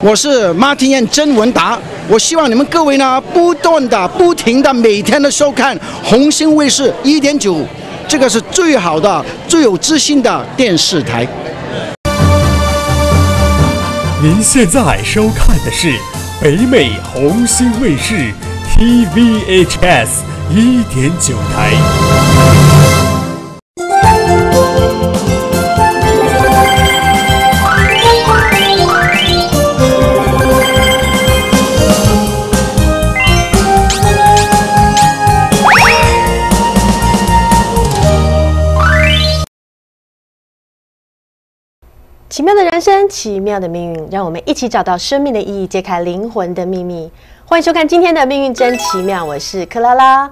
我是马廷燕曾文达，我希望你们各位呢，不停的每天的收看红星卫视1.9，这个是最好的、最有自信的电视台。您现在收看的是北美红星卫视 TVHS 1.9台。奇妙的人生，奇妙的命运，让我们一起找到生命的意义，揭开灵魂的秘密。欢迎收看今天的《命运真奇妙》，我是克拉拉。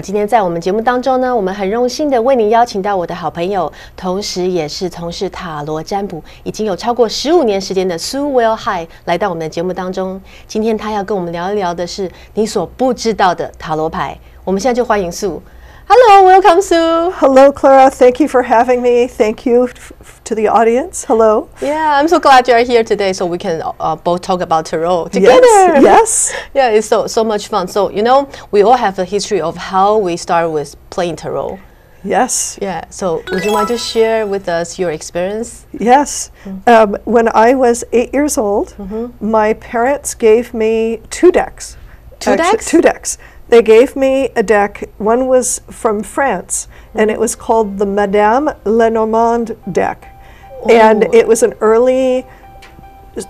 今天在我们节目当中呢，我们很荣幸的为您邀请到我的好朋友，同时也是从事塔罗占卜已经有超过15年时间的 Sue Will Hai 来到我们的节目当中。今天他要跟我们聊一聊的是你所不知道的塔罗牌。我们现在就欢迎 Sue。Hello, welcome, Sue. Hello, Clara. Thank you for having me. Thank you to the audience. Hello. Yeah, I'm so glad you're here today so we can both talk about tarot together. Yes. Yeah, it's so much fun. So, you know, we all have a history of how we start with playing tarot. Yes. Yeah, so would you mind to share with us your experience? Yes. When I was 8 years old, my parents gave me two decks. Two decks? Two decks. They gave me a deck. One was from France, and it was called the Madame Lenormand deck. And it was an early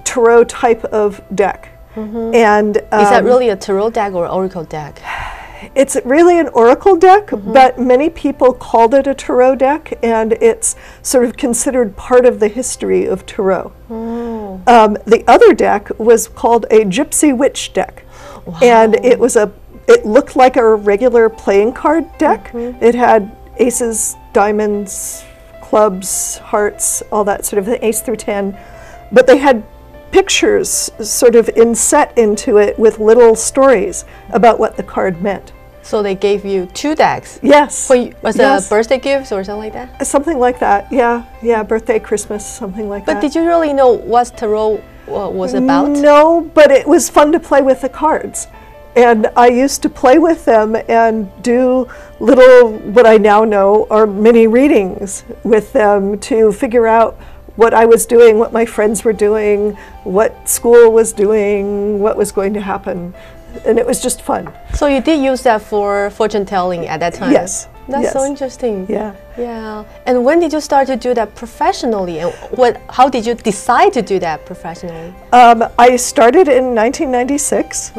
tarot type of deck. And Is that really a tarot deck or oracle deck? It's really an oracle deck, but many people called it a tarot deck, and it's sort of considered part of the history of tarot. The other deck was called a Gypsy Witch deck. Wow. And it looked like a regular playing card deck. It had aces, diamonds, clubs, hearts, all that sort of thing, ace through 10. But they had pictures sort of inset into it with little stories about what the card meant. So they gave you two decks? Yes. Was it a birthday gift or something like that? Something like that, yeah. Yeah, birthday, Christmas, something like that. But did you really know what tarot was about? No, but it was fun to play with the cards. And I used to play with them and do little, what I now know are mini readings with them to figure out what I was doing, what my friends were doing, what school was doing, what was going to happen. And it was just fun. So you did use that for fortune telling at that time? Yes. That's so interesting. Yeah. Yeah. And when did you start to do that professionally? And how did you decide to do that professionally? I started in 1996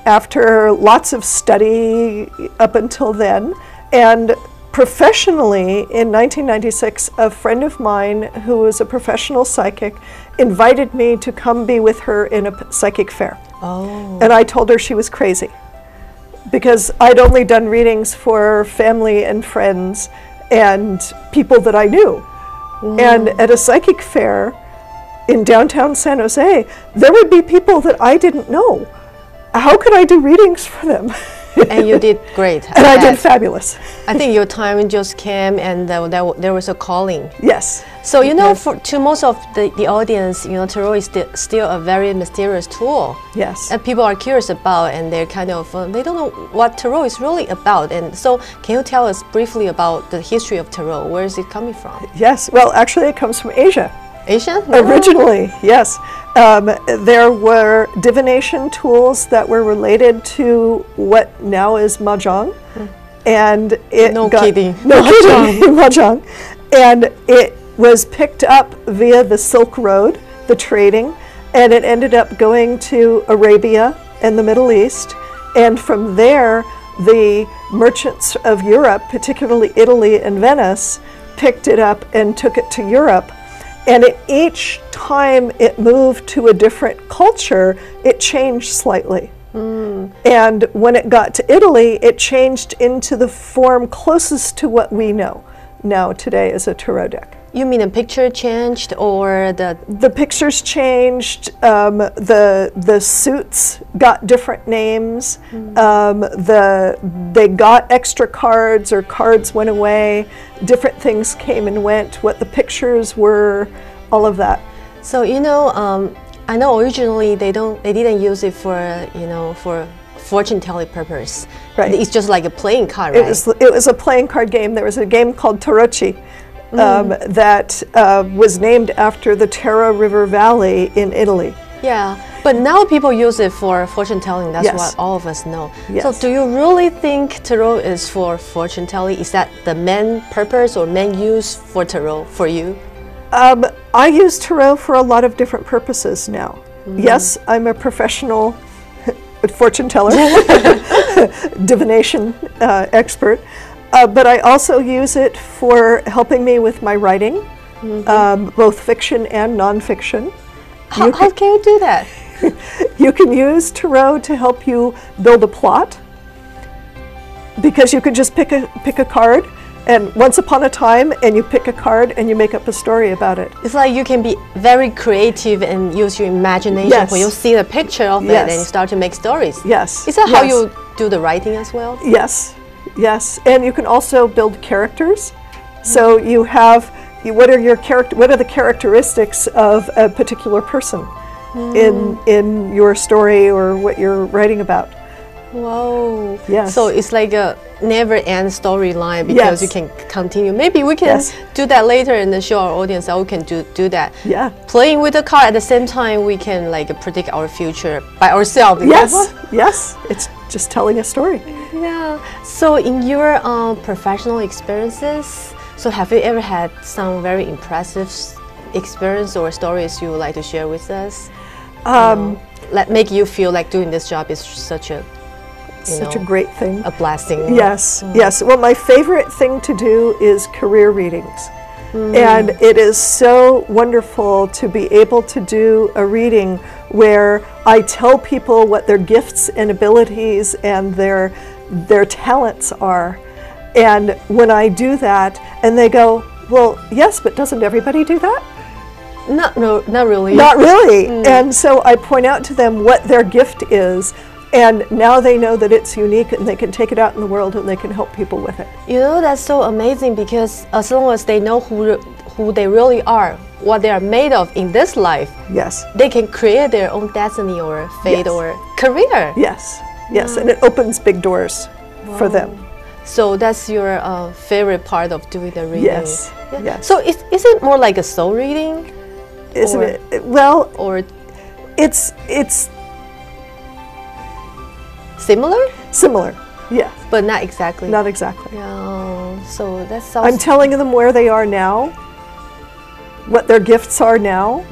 after lots of study up until then. And professionally, in 1996, a friend of mine who was a professional psychic invited me to come be with her in a psychic fair. Oh. And I told her she was crazy, because I'd only done readings for family and friends and people that I knew. And at a psychic fair in downtown San Jose, there would be people that I didn't know. How could I do readings for them? And you did great. And I did fabulous. I think your time just came and there was a calling. Yes. So, you know, to most of the audience, you know, tarot is still a very mysterious tool. Yes. And people are curious about, and they're kind of, they don't know what tarot is really about. And so, can you tell us briefly about the history of tarot? Where is it coming from? Yes. Well, actually, it comes from Asia. Asia? Originally, yes. There were divination tools that were related to what now is Mahjong. And it kidding. No kidding. Mahjong. And it was picked up via the Silk Road, the trading, and it ended up going to Arabia and the Middle East. And from there, the merchants of Europe, particularly Italy and Venice, picked it up and took it to Europe. And each time it moved to a different culture, it changed slightly. And when it got to Italy, it changed into the form closest to what we know now today as a tarot deck. You mean the picture changed, or the pictures changed? The suits got different names. They got extra cards, or cards went away. Different things came and went. What the pictures were, all of that. So, you know, I know originally they didn't use it for for fortune telling purpose. Right. It's just like a playing card, right? It was a playing card game. There was a game called Tarocchi that was named after the Tara River Valley in Italy. Yeah, but now people use it for fortune telling. That's Yes. what all of us know. Yes. So, do you really think tarot is for fortune telling? Is that the main purpose or main use for tarot for you? I use tarot for a lot of different purposes now. Yes, I'm a professional fortune teller, divination expert, but I also use it for helping me with my writing, both fiction and nonfiction. How can you do that? You can use tarot to help you build a plot, because you can just pick a card, and once upon a time, and you pick a card and you make up a story about it. It's like you can be very creative and use your imagination Yes. when you see the picture of it Yes. and you start to make stories. Yes. Is that how Yes. you do the writing as well? Yes, yes, and you can also build characters. So you have what are the characteristics of a particular person in your story or what you're writing about. Whoa. Yes. So it's like a never-end storyline because Yes. you can continue. Maybe we can Yes. do that later and then show our audience how we can do that. Yeah. Playing with the card at the same time, we can like predict our future by ourselves. Yes, yes, it's just telling a story. Yeah. So in your professional experiences, so have you ever had some very impressive experience or stories you would like to share with us? That make you feel like doing this job is such a Such a great thing. a blessing. Yes, yes. Well, my favorite thing to do is career readings. And it is so wonderful to be able to do a reading where I tell people what their gifts and abilities and their talents are. And when I do that, and they go, well, yes, but doesn't everybody do that? Not really. Not really. And so I point out to them what their gift is, and now they know that it's unique and they can take it out in the world and they can help people with it. You know, that's so amazing because as long as they know who they really are, what they are made of in this life, Yes, they can create their own destiny or fate Yes. or career. yes, yes. And it opens big doors for them. So that's your favorite part of doing the reading. Yes, Yeah. yes. So is it more like a soul reading Isn't or- it? Well, or it's similar, similar. Yeah, but not exactly? not exactly. Yeah. So that sounds. I'm telling them where they are now, what their gifts are now,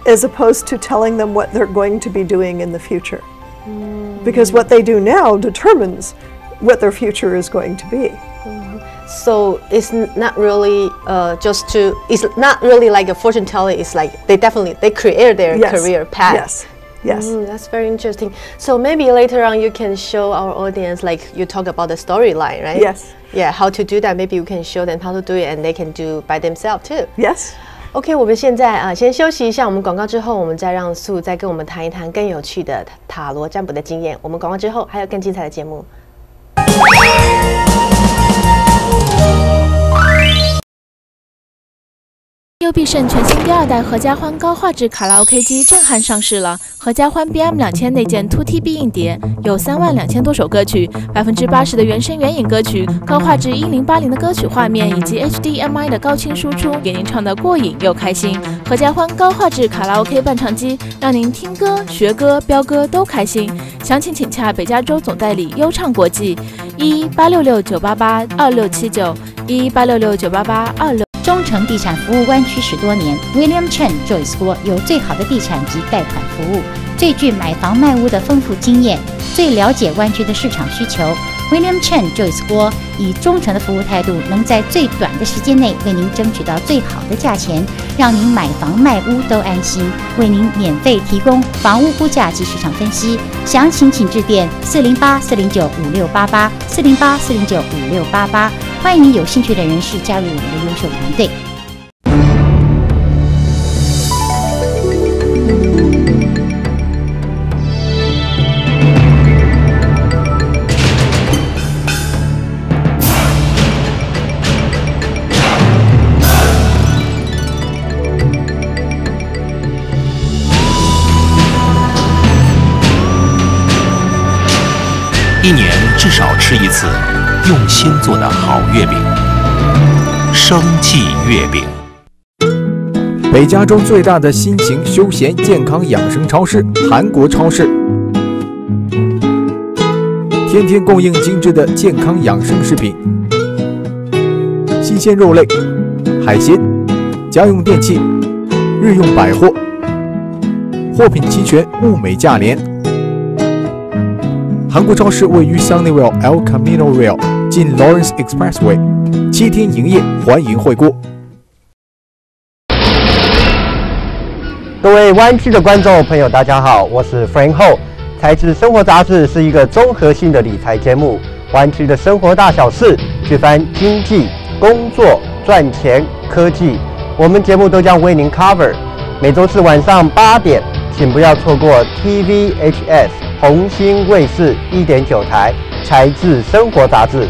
as opposed to telling them what they're going to be doing in the future. Because what they do now determines what their future is going to be. So it's not really it's not really like a fortune teller. It's like they create their Yes. career path. Yes, yes. That's very interesting. So maybe later on you can show our audience, like you talk about the storyline, right? Yes. Yeah, how to do that. Maybe you can show them how to do it, and they can do by themselves too. Yes. OK， 我们现在先休息一下，我们广告之后，我们再让素再跟我们谈一谈更有趣的塔罗占卜的经验。我们广告之后还有更精彩的节目。优必胜全新第2代合家欢高画质卡拉 OK 机震撼上市了。合家欢 BM2000内建 2TB 硬碟，有32000多首歌曲，80%的原声原影歌曲，高画质1080的歌曲画面以及 HDMI 的高清输出，给您唱得过瘾又开心。合家欢高画质卡拉 OK 伴唱机，让您听歌、学歌、飙歌都开心。详情请洽北加州总代理优唱国际，11866-988-2679，11866-988-26。中诚地产服务湾区10多年 ，William Chen Joyce Guo 有最好的地产及贷款服务，最具买房卖屋的丰富经验，最了解湾区的市场需求。William Chen Joyce Guo 以忠诚的服务态度，能在最短的时间内为您争取到最好的价钱，让您买房卖屋都安心，为您免费提供房屋估价及市场分析。详情请致电408-409-5688，408-409-5688。欢迎您有兴趣的人士加入我们的优秀团队。一年至少吃一次用心做的好月饼。生记月饼。北加州最大的新型休闲健康养生超市——韩国超市，天天供应精致的健康养生食品、新鲜肉类、海鲜、家用电器、日用百货，货品齐全，物美价廉。韩国超市位于 Sunnyvale El Camino Rail， 近 Lawrence Expressway， 7天营业，欢迎会过。各位湾区的观众朋友，大家好，我是 Frank Ho。财智生活杂志是一个综合性的理财节目，湾区的生活大小事，举凡经济、工作、赚钱、科技，我们节目都将为您 cover。每周四晚上8点，请不要错过 TVHS 红星卫视1.9台财智生活杂志。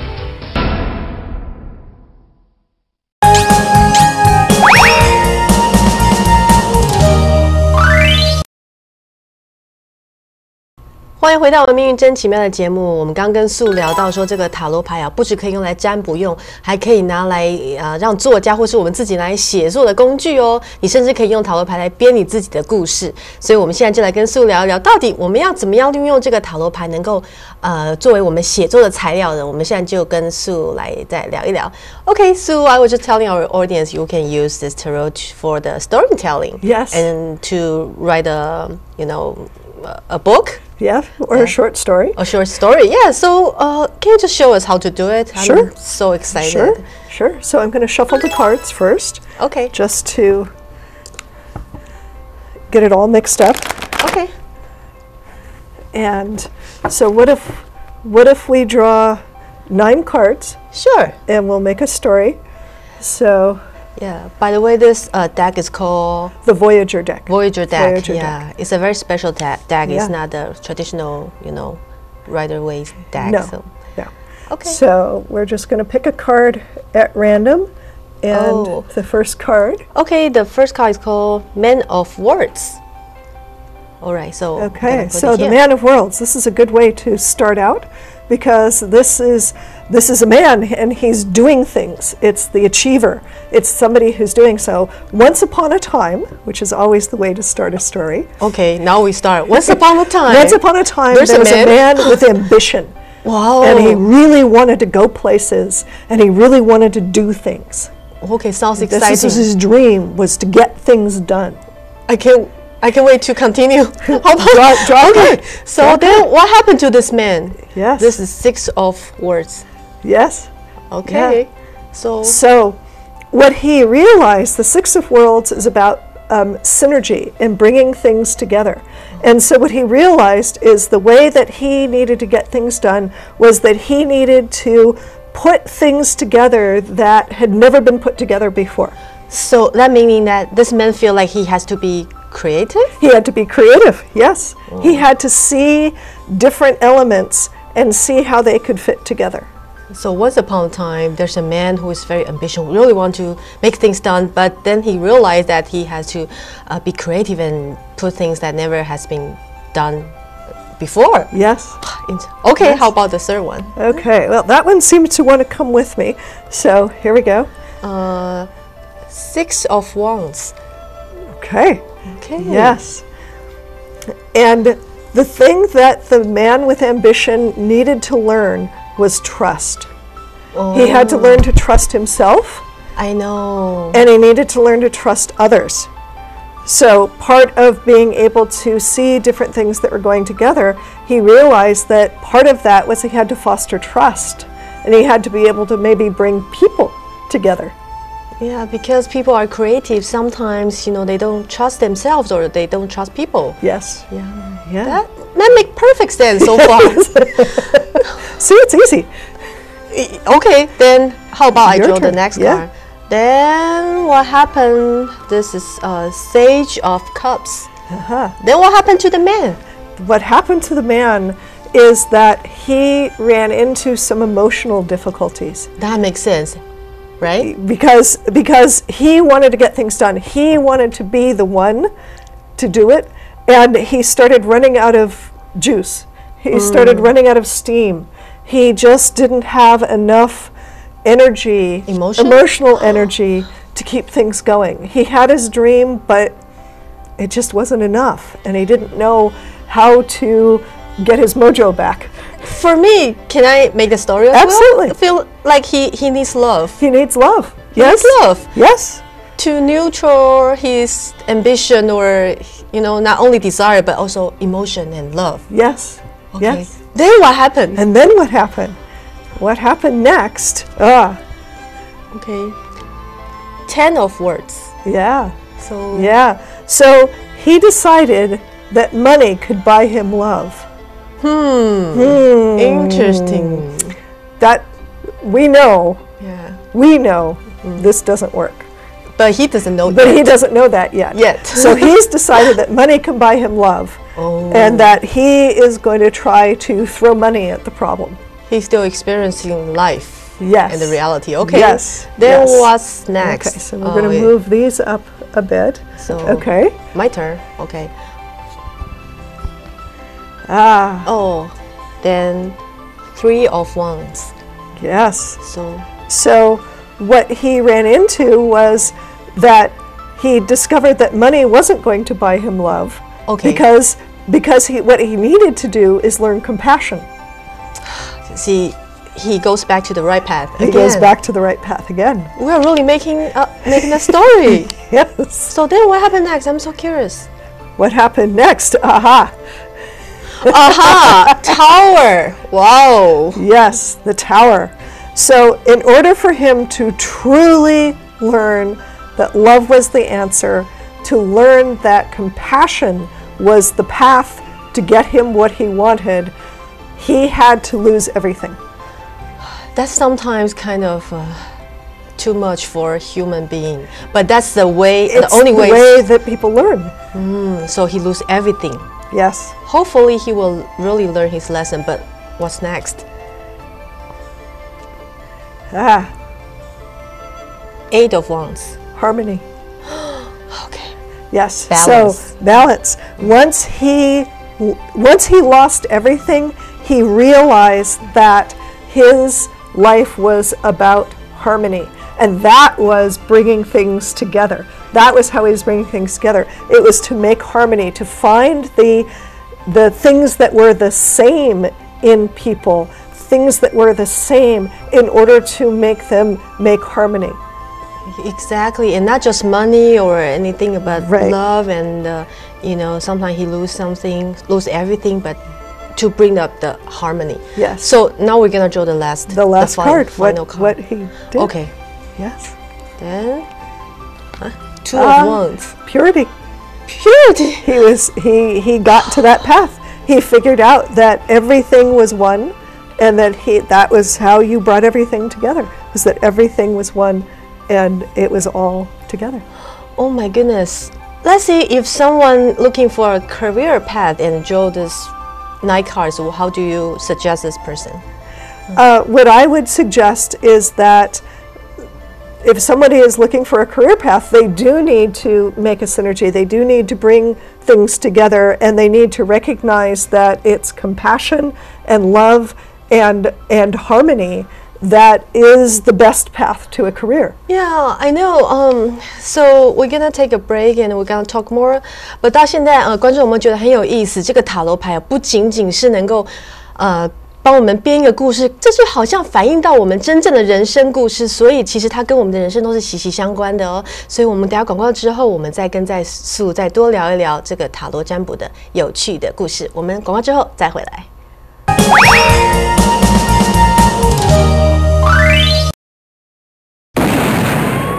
欢迎回到我们命运真奇妙的节目。我们刚跟素聊到说，这个塔罗牌啊，不只可以用来占卜用，还可以拿来让作家或是我们自己来写作的工具哦。你甚至可以用塔罗牌来编你自己的故事。所以我们现在就来跟素聊一聊，到底我们要怎么样运用这个塔罗牌，能够作为我们写作的材料呢？我们现在就跟素来再聊一聊。Okay, so I was just telling our audience you can use this tarot for the storytelling. Yes. And to write a book. Yeah, or a short story. A short story, yeah. So, can you just show us how to do it? Sure. I'm so excited. Sure. So I'm going to shuffle the cards first. Okay. Just to get it all mixed up. Okay. And so what if we draw 9 cards? Sure. And we'll make a story. So yeah. By the way, this deck is called the Voyager deck. Voyager deck. Voyager yeah. deck. It's a very special deck. Yeah. It's not the traditional, Rider-Waite deck. No. So. No. Okay. So we're just going to pick a card at random. And the first card. Okay, the first card is called Man of Words. All right, so okay, so the Man of Worlds. This is a good way to start out, because this is a man and he's doing things. It's the achiever. It's somebody who's doing so. Once upon a time, which is always the way to start a story. Okay, now we start. Once upon a time. Once upon a time, there was a man with ambition. Wow. And he really wanted to go places, and he really wanted to do things. Okay, sounds exciting. This was his dream, was to get things done. I can't wait to continue. Draw okay, so then what happened to this man? Yes. This is 6 of words. Yes. Okay. Yeah. So what he realized, the 6 of Worlds is about synergy and bringing things together. And so what he realized is the way that he needed to get things done was that he needed to put things together that had never been put together before. So that meaning that this man feel like he has to be creative? He had to be creative, yes. He had to see different elements and see how they could fit together. So once upon a time, there's a man who is very ambitious, really want to make things done, but then he realized that he has to be creative and put things that never has been done before. Yes. Okay, yes. How about the third one? Okay, well, that one seemed to want to come with me. So here we go. 6 of Wands. Okay. Okay. Yes. And the thing that the man with ambition needed to learn was trust. He had to learn to trust himself. I know. And he needed to learn to trust others. So part of being able to see different things that were going together, he realized that part of that was he had to foster trust. And he had to be able to maybe bring people together. Yeah, because people are creative. Sometimes, they don't trust themselves or they don't trust people. Yes. Yeah. That makes perfect sense so far. See, it's easy. Okay, then how about I draw the next Yeah. card? Then what happened? This is Sage of Cups. Then what happened to the man? What happened to the man is that he ran into some emotional difficulties. That makes sense, right? Because he wanted to get things done. He wanted to be the one to do it, and he started running out of juice. He started running out of steam. He just didn't have enough energy, emotional energy to keep things going. He had his dream, but it just wasn't enough, and he didn't know how to get his mojo back. For me, can I make the story as Absolutely. well? I feel like he needs love. He needs love. He Yes. needs love. Yes. To nurture his ambition or, not only desire, but also emotion and love. Yes. Okay. Yes. Then what happened? And then what happened? What happened next? Okay. 10 of words. Yeah. So Yeah. So he decided that money could buy him love. interesting. That we know Yeah. this doesn't work. But he doesn't know But that. he doesn't know that yet. So he's decided that money can buy him love. And that he is going to try to throw money at the problem. He's still experiencing life. Yes. And the reality. Okay. Yes. Then yes. what's next? Okay, so we're going to move these up a bit. So Okay. my turn. Okay. Ah, Then 3 of wands. yes. So What he ran into was that he discovered that money wasn't going to buy him love. Okay. Because what he needed to do is learn compassion. see, he goes back to the right path. He again. goes back to the right path again. We are really making a story. Yes. So then what happened next? I'm so curious. What happened next? Aha. Aha! Tower! Wow! Yes, the tower. So in order for him to truly learn that love was the answer, to learn that compassion was the path to get him what he wanted, he had to lose everything. That's sometimes kind of too much for a human being. But that's the way, It's the only the way. way that people learn. So he lose everything. Yes. Hopefully he will really learn his lesson, but what's next? Ah, 8 of wands. harmony. Okay. Yes. Balance. So balance. Once he lost everything, he realized that his life was about harmony, and that was bringing things together. That was how he was bringing things together. It was to make harmony, to find the things that were the same in people, things that were the same in order to make them make harmony. Exactly, and not just money or anything, but Right. love and sometimes he lose something, lose everything, but to bring up the harmony. Yes. So now we're gonna draw the last card. final card. What he did. Okay. Yes. Then 2 of wands. Purity. Purity. He got to that path. He figured out that everything was one, and that was how you brought everything together. Was that everything was one, and it was all together. Oh my goodness. Let's see if someone looking for a career path and draw this 9 cards. How do you suggest this person? What I would suggest is that if somebody is looking for a career path, they do need to make a synergy. They do need to bring things together, and they need to recognize that it's compassion and love and harmony that is the best path to a career. Yeah, I know. So we're gonna take a break and we're gonna talk more. But 到现在，观众有没有觉得很有意思？这个塔罗牌不仅仅是能够帮我们编一个故事，这就好像反映到我们真正的人生故事，所以其实它跟我们的人生都是息息相关的哦。所以我们等下广告之后，我们再跟在素再多聊一聊这个塔罗占卜的有趣的故事。我们广告之后再回来。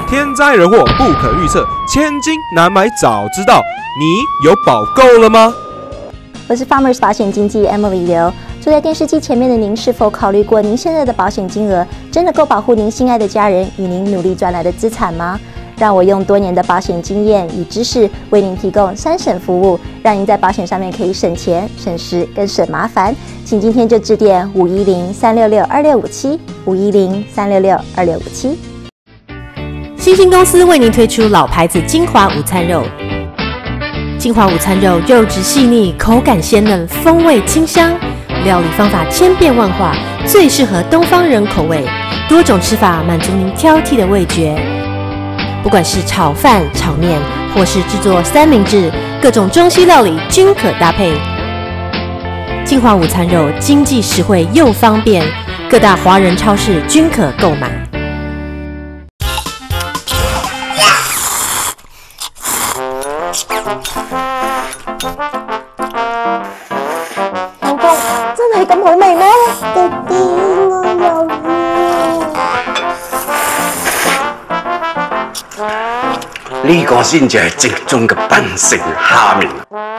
天灾人祸不可预测，千金难买早知道。你有保够了吗？我是 Farmers 保险经纪 Emily 刘。坐在电视机前面的您，是否考虑过您现在的保险金额真的够保护您心爱的家人与您努力赚来的资产吗？让我用多年的保险经验与知识，为您提供3省服务，让您在保险上面可以省钱、省时跟省麻烦。请今天就致电510-366-2657，510-366-2657。新兴公司为您推出老牌子金华午餐肉。金华午餐肉肉质细腻，口感鲜嫩，风味清香。料理方法千变万化，最适合东方人口味，多种吃法满足您挑剔的味觉。不管是炒饭、炒面，或是制作三明治，各种中西料理均可搭配。金华午餐肉经济实惠又方便，各大华人超市均可购买。老公，真係咁好味咩？弟弟，我又要。呢個先至係正宗嘅檳城蝦麵，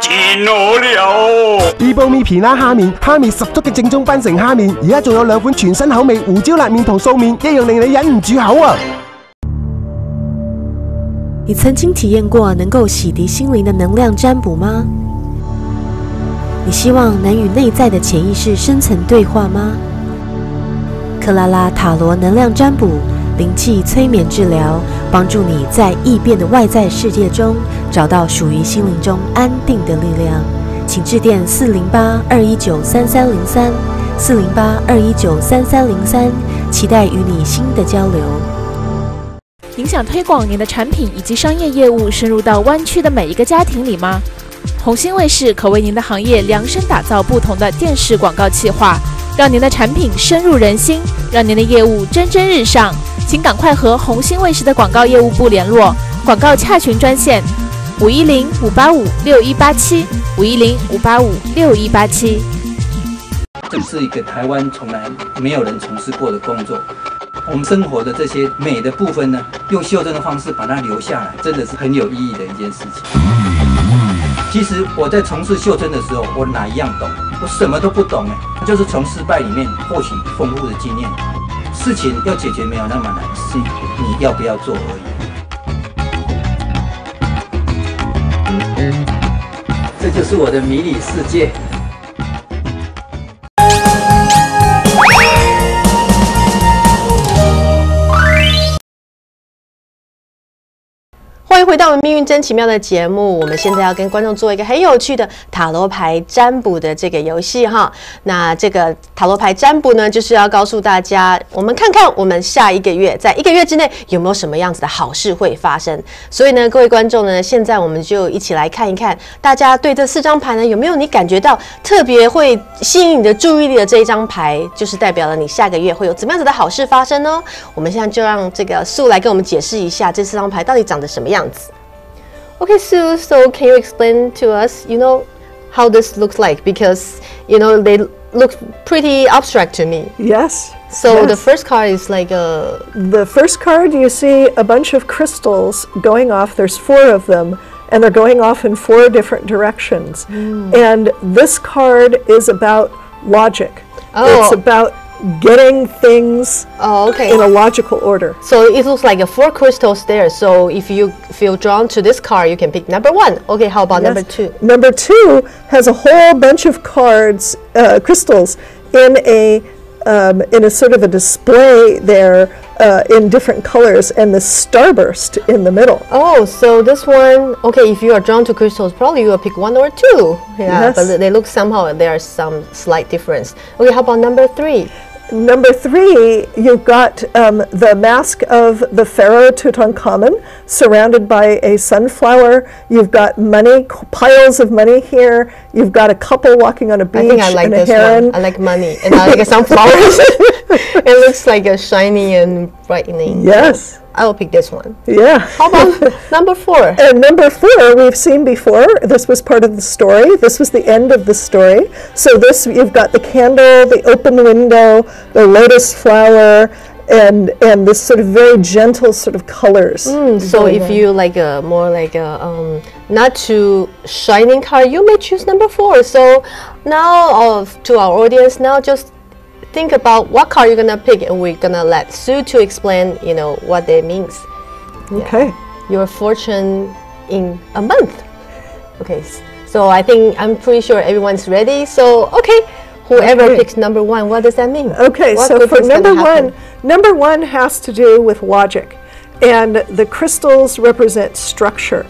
見我了。伊布米皮拉蝦麵十足嘅正宗檳城蝦麵，而家仲有2款全新口味胡椒辣麵同素麵，一樣令你忍唔住口啊！你曾經體驗過能夠洗滌心靈的能量占卜嗎？你希望能與內在的潛意識深層對話嗎？克拉拉塔羅能量占卜，靈氣催眠治療，幫助你在異變的外在世界中找到屬於心靈中安定的力量。請致電408-219-3303，408-219-3303，期待與你新的交流。您想推广您的产品以及商业业务深入到湾区的每一个家庭里吗？红星卫视可为您的行业量身打造不同的电视广告企划，让您的产品深入人心，让您的业务蒸蒸日上。请赶快和红星卫视的广告业务部联络，广告洽询专线510-585-6187，510-585-6187。这是一个台湾从来没有人从事过的工作。我们生活的这些美的部分呢，用袖珍的方式把它留下来，真的是很有意义的一件事情。其实我在从事袖珍的时候，我哪一样懂？我什么都不懂就是从失败里面获取丰富的经验。事情要解决没有那么难，是你要不要做而已。这就是我的迷你世界。欢迎回到我们命运真奇妙的节目，我们现在要跟观众做一个很有趣的塔罗牌占卜的这个游戏哈。那这个塔罗牌占卜呢，就是要告诉大家，我们看看我们下一个月，在1个月之内有没有什么样子的好事会发生。所以呢，各位观众呢，现在我们就一起来看一看，大家对这4张牌呢，有没有你感觉到特别会吸引你的注意力的这一张牌，就是代表了你下个月会有怎么样子的好事发生呢？我们现在就让这个素来跟我们解释一下这4张牌到底长得什么样子。Okay, Sue, so can you explain to us, how this looks like? Because, they look pretty abstract to me. Yes. So yes. the first card is like a... The first card, you see a bunch of crystals going off. There's 4 of them, and they're going off in 4 different directions. And this card is about logic. It's about getting things in a logical order. So it looks like 4 crystals there. So if you feel drawn to this card, you can pick number 1. Okay, how about number 2? Number 2 has a whole bunch of cards, crystals, in a sort of a display there in different colors, and the starburst in the middle. Oh, so this one, okay, if you are drawn to crystals, probably you will pick 1 or 2. Yeah, yes. But they look somehow, there's some slight difference. Okay, how about number 3? Number 3, you've got the mask of the pharaoh Tutankhamun surrounded by a sunflower. You've got money, piles of money here. You've got a couple walking on a beach. I think I like and a this heron. one. I like money and I like sunflowers. It looks like a shiny and brightening. Yes. I will pick this one. Yeah. How about number 4? And number 4 we've seen before. This was part of the story. This was the end of the story. So this, you've got the candle, the open window, the lotus flower, and this sort of very gentle sort of colors. So if you like more like a not too shining card, you may choose number 4. So now to our audience, now just think about what card you're gonna pick, and we're gonna let Sue to explain, what that means. Okay. Your fortune in a month. Okay, so I'm pretty sure everyone's ready. So okay, whoever picks number 1, what does that mean? Okay, what so for number one has to do with logic, and the crystals represent structure.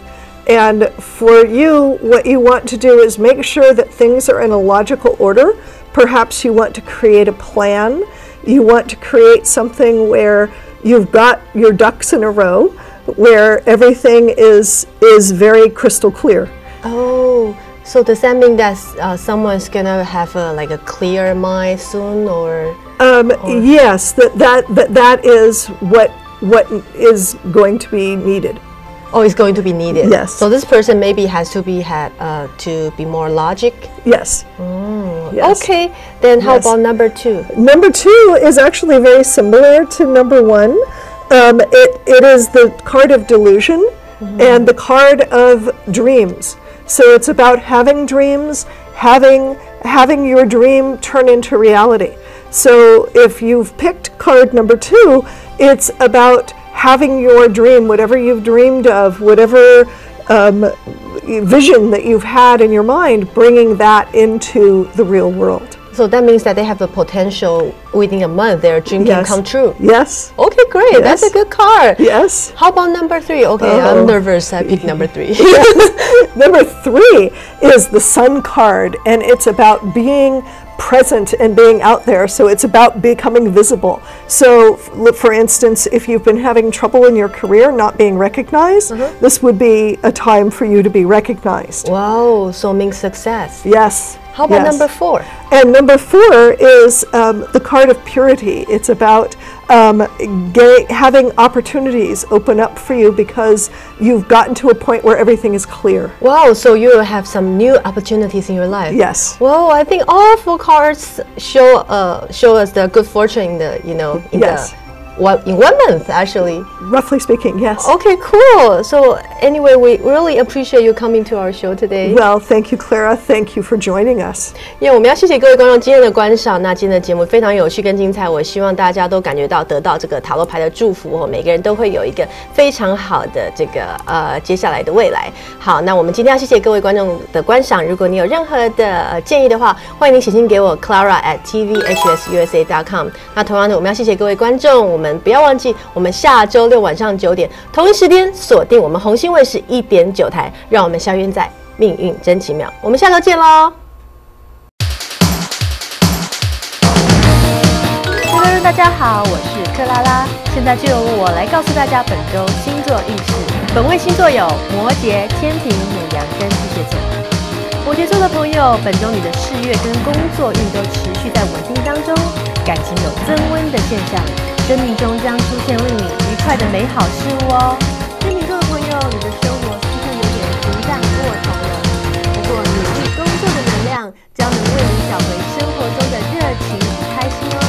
And for you, what you want to do is make sure that things are in a logical order. perhaps you want to create a plan. You want to create something where you've got your ducks in a row, where everything is very crystal clear. Oh, so does that mean that someone's gonna have like a clear mind soon, or? Yes, that is what is going to be needed. Oh, it's going to be needed. Yes. So this person maybe has to be to be more logic. Yes. Yes. Okay. Then how about number 2? Number 2 is actually very similar to number 1. It is the card of delusion and the card of dreams. So it's about having dreams, having your dream turn into reality. So if you've picked card number 2, it's about having your dream, whatever you've dreamed of, whatever vision that you've had in your mind, bringing that into the real world. So that means that they have the potential within a month their dream can come true. Yes. Okay, great. Yes. That's a good card. Yes. How about number 3? Okay, I'm nervous. I picked number 3. Number 3 is the Sun card, and it's about being present and being out there. So it's about becoming visible. So for instance, if you've been having trouble in your career not being recognized, this would be a time for you to be recognized. Wow, so means success. Yes. How about number 4? And number 4 is the card of purity. It's about having opportunities open up for you because you've gotten to a point where everything is clear. Wow, so you will have some new opportunities in your life. Yes. Well, I think all 4 cards show us the good fortune in the in 1 month, actually. Roughly speaking, yes. Okay, cool. So anyway, we really appreciate you coming to our show today. Well, thank you, Clara. Thank you for joining us. 因为我们要谢谢各位观众今天的观赏。那今天的节目非常有趣跟精彩，我希望大家都感觉到得到这个塔罗牌的祝福哦，每个人都会有一个非常好的这个接下来的未来。好，那我们今天要谢谢各位观众的观赏。如果你有任何的建议的话，欢迎您写信给我 Clara@tvhsusa.com。那同样的，我们要谢谢各位观众，我们不要忘记，我们下周6晚上9点同一时间锁定我们红星卫视1.9台，让我们相约在命运真奇妙。我们下周见喽！大家好，我是克拉拉，现在就由我来告诉大家本周星座运势。本位星座有摩羯、天秤、牡羊跟巨蟹座。摩羯座的朋友，本周你的事业跟工作运都持续在稳定当中，感情有增温的现象，生命中将出现令你愉快的美好事物哦。天秤座的朋友，你的生活似乎有点平淡过头了，不过努力工作的能量将能为你找回生活中的热情与开心哦。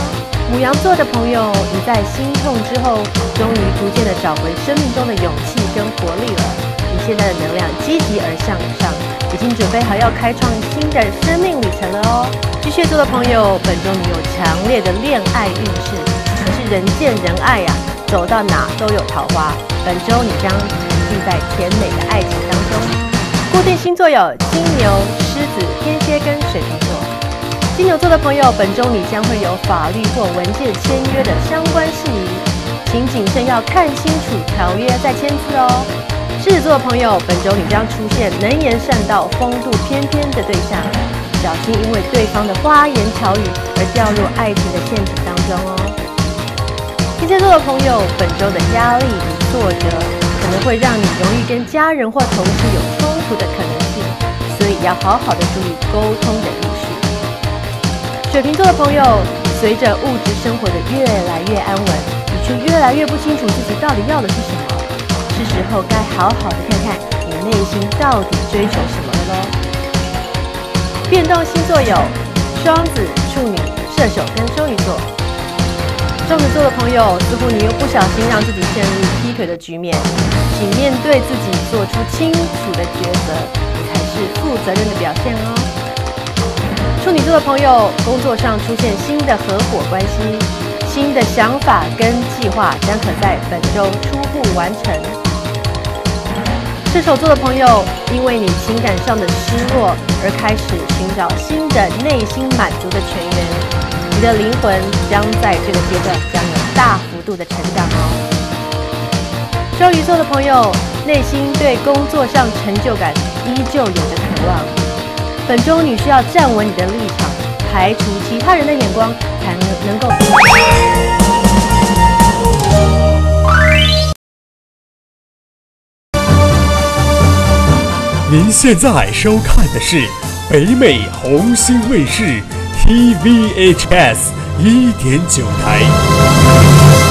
牡羊座的朋友，你在心痛之后，终于逐渐的找回生命中的勇气跟活力了。你现在的能量积极而向上，已经准备好要开创新的生命旅程了哦。巨蟹座的朋友，本周你有强烈的恋爱运势，可是人见人爱呀，走到哪都有桃花。本周你将沉浸在甜美的爱情当中。固定星座有金牛、狮子、天蝎跟水瓶座。金牛座的朋友，本周你将会有法律或文件签约的相关事宜，请谨慎要看清楚条约再签字哦。狮子座的朋友，本周你将出现能言善道、风度翩翩的对象，小心因为对方的花言巧语而掉入爱情的陷阱当中哦。天蝎座的朋友，本周的压力与挫折可能会让你容易跟家人或同事有冲突的可能性，所以要好好的注意沟通的艺术。水瓶座的朋友，随着物质生活的越来越安稳，你却越来越不清楚自己到底要的是什么，是时候该好好的看看你内心到底追求什么了咯。变动星座有双子、处女、射手跟双鱼座。双子座的朋友，似乎你又不小心让自己陷入劈腿的局面，请面对自己，做出清楚的抉择，你才是负责任的表现哦。处女座的朋友，工作上出现新的合伙关系，新的想法跟计划将可在本周初步完成。射手座的朋友，因为你情感上的失落而开始寻找新的内心满足的泉源，你的灵魂将在这个阶段将有大幅度的成长哦。双鱼座的朋友，内心对工作上成就感依旧有着渴望。本周你需要站稳你的立场，盘排除其他人的眼光，才能够。您现在收看的是北美红星卫视 TVHS 1.9台。